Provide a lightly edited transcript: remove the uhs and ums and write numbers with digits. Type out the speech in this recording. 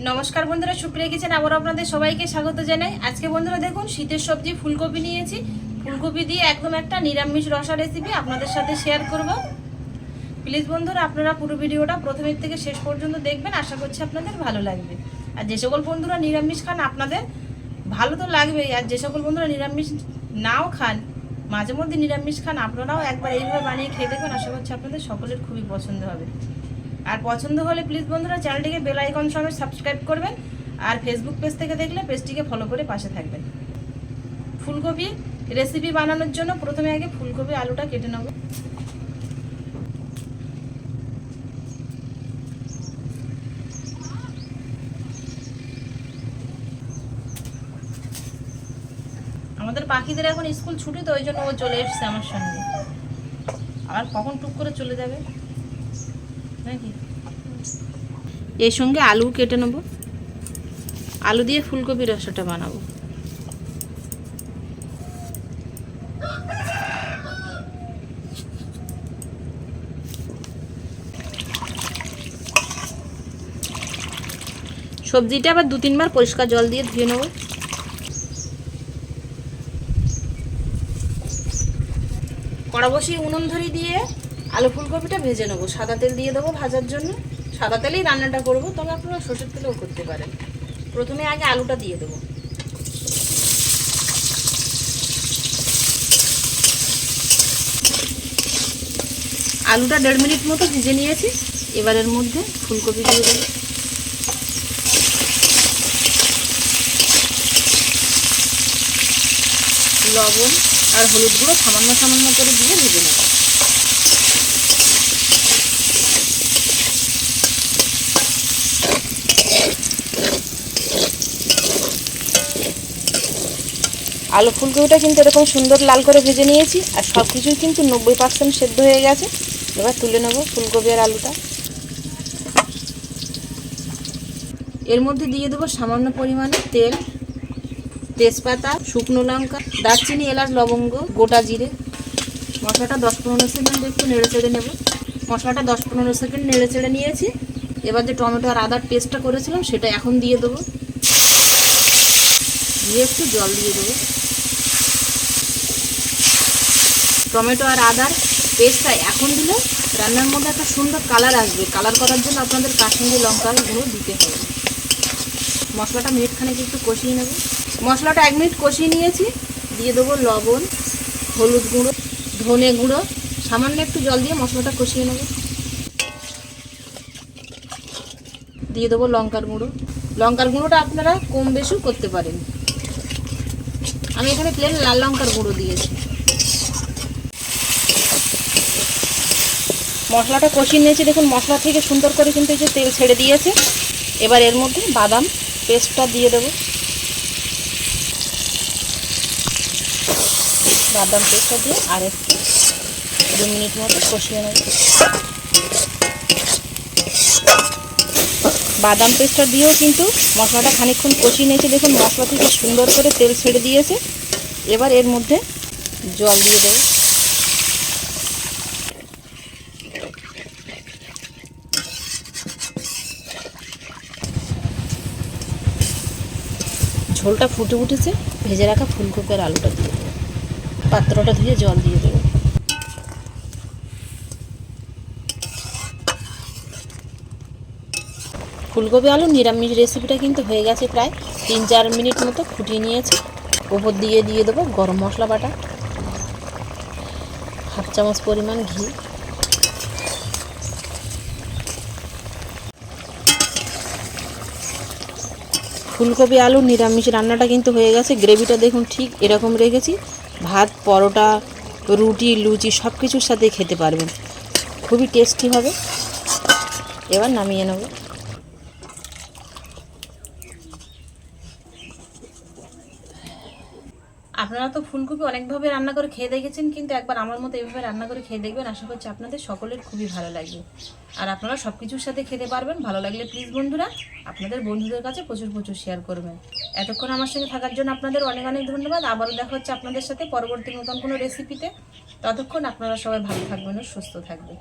নমস্কার বন্ধুরা, সুপ্রিয়া কিচেন আবার আপনাদের সবাইকে স্বাগত জানাই। আজকে বন্ধুরা দেখুন, শীতের সবজি ফুলকপি নিয়েছি। ফুলকপি দিয়ে একদম একটা নিরামিষ রসা রেসিপি আপনাদের সাথে শেয়ার করব। প্লিজ বন্ধুরা, আপনারা পুরো ভিডিওটা প্রথমের থেকে শেষ পর্যন্ত দেখবেন, আশা করছি আপনাদের ভালো লাগবে। আর যে সকল বন্ধুরা নিরামিষ খান আপনাদের ভালো তো লাগবেই, আর যে সকল বন্ধুরা নিরামিষ নাও খান, মাঝে মধ্যে নিরামিষ খান, আপনারাও একবার এইভাবে বানিয়ে খেয়ে দেখবেন, আশা করছি আপনাদের সকলের খুবই পছন্দ হবে। আর পছন্দ হলে প্লিজ বন্ধুরা চ্যানেলটিকে বেল আইকন সমেত সাবস্ক্রাইব করবেন, আর ফেসবুক পেজ থেকে দেখলে পেজটিকে ফলো করে পাশে থাকবেন। ফুলকপি রেসিপি বানানোর জন্য প্রথমে আগে ফুলকপি আলুটা কেটে নেব। আমাদের পাখিদের এখন স্কুল ছুটি, তো ওই জন্য ও চলে এসছে আমার সঙ্গে। আর কখন টুক করে চলে যাবে নাকি। এর সঙ্গে আলু কেটে নেব, আলু দিয়ে ফুলকপির রসাটা বানাবো। সবজিটা আবার 2-3 বার পরিষ্কার জল দিয়ে ধুয়ে নেব। কড়া বসিয়ে উনুন ধরিয়ে দিয়ে আলু ফুলকপিটা ভেজে নেবো। সাদা তেল দিয়ে দেবো ভাজার জন্য। সাদা তেলেই রান্নাটা করব, তবে আপনারা সরষের তেলেও করতে পারেন। প্রথমে আগে আলুটা দিয়ে দেবো। আলুটা 1.5 মিনিট মতো ভেজে নিয়েছি। এবারের মধ্যে ফুলকপি দিয়ে দেবো। লবণ আর হলুদ গুঁড়ো সামান্য সামান্য করে দিয়ে ভেজে নেব। আলু ফুলকপিটা কিন্তু এরকম সুন্দর লাল করে ভেজে নিয়েছি, আর সব কিছুই কিন্তু 90% সেদ্ধ হয়ে গেছে। এবার তুলে নেব ফুলকপি আর আলুটা। এর মধ্যে দিয়ে দেবো সামান্য পরিমাণে তেল, তেজপাতা, শুকনো লঙ্কা, দারচিনি, এলাচ, লবঙ্গ, গোটা জিরে। মশলাটা 10-15 সেকেন্ড একটু নেড়ে চেড়ে নেব। মশলাটা 10-15 সেকেন্ড নেড়ে চেড়ে নিয়েছি। এবার যে টমেটো আর আদার পেস্টটা করেছিলাম সেটা এখন দিয়ে দেবো। দিয়ে একটু জল দিয়ে দেবো। টমেটো আর আদার পেস্টটা এখন দিলে রান্নার মধ্যে একটা সুন্দর কালার আসবে। কালার করার জন্য আপনাদের কাশ্মীরি লঙ্কার গুঁড়ো দিতে হবে। মশলাটা মিনিটখানেক একটু কষিয়ে নেব। মশলাটা 1 মিনিট কষিয়ে নিয়েছি। দিয়ে দেবো লবণ, হলুদ গুঁড়ো, ধনে গুঁড়ো, সামান্য একটু জল দিয়ে মশলাটা কষিয়ে নেব। দিয়ে দেবো লঙ্কার গুঁড়ো। লঙ্কার গুঁড়োটা আপনারা কম বেশিও করতে পারেন। আমি এখানে প্লেন লাল লঙ্কার গুঁড়ো দিয়েছি। মশলাটা কষিয়ে নিয়েছি, দেখুন মশলা থেকে সুন্দর করে কিন্তু এই যে তেল ছেড়ে দিয়েছে। এবার এর মধ্যে বাদাম পেস্টটা দিয়ে দেবো। বাদাম পেস্টটা দিয়ে আর একটু 2 মিনিট মতো কষিয়ে নেব। বাদাম পেস্টটা দিয়েও কিন্তু মশলাটা খানিকক্ষণ কষিয়ে নিয়েছি। দেখুন মশলা থেকে সুন্দর করে তেল ছেড়ে দিয়েছে। এবার এর মধ্যে জল দিয়ে দেবো। ঝোলটা ফুটে উঠেছে, ভেজে রাখা ফুলকপি আর আলুটা দিয়ে দেবো। পাত্রটা ধুয়ে জল দিয়ে দেবো। ফুলকপি আলু নিরামিষ রেসিপিটা কিন্তু হয়ে গেছে। প্রায় 3-4 মিনিট মতো ফুটিয়ে নিয়েছি। ওপর দিয়ে দিয়ে দেবো গরম মশলা বাটা, 1/2 চামচ পরিমাণ ঘি। ফুলকপি আলু নিরামিষ রান্নাটা কিন্তু হয়ে গেছে। গ্রেভিটা দেখুন ঠিক এরকম রেখেছি। ভাত, পরোটা, রুটি, লুচি সব কিছুর সাথে খেতে পারবেন, খুবই টেস্টি হবে। এবার নামিয়ে নেব। আপনারা তো ফুলকপি অনেকভাবে রান্না করে খেয়ে দেখেছেন, কিন্তু একবার আমার মতো এইভাবে রান্না করে খেয়ে দেখবেন, আশা করছি আপনাদের সকলের খুবই ভালো লাগবে। আর আপনারা সব কিছুর সাথে খেতে পারবেন। ভালো লাগলে প্লিজ বন্ধুরা আপনাদের বন্ধুদের কাছে প্রচুর প্রচুর শেয়ার করবেন। এতক্ষণ আমার সঙ্গে থাকার জন্য আপনাদের অনেক অনেক ধন্যবাদ। আবারও দেখা হচ্ছে আপনাদের সাথে পরবর্তী নতুন কোনো রেসিপিতে। ততক্ষণ আপনারা সবাই ভালো থাকবেন ও সুস্থ থাকবেন।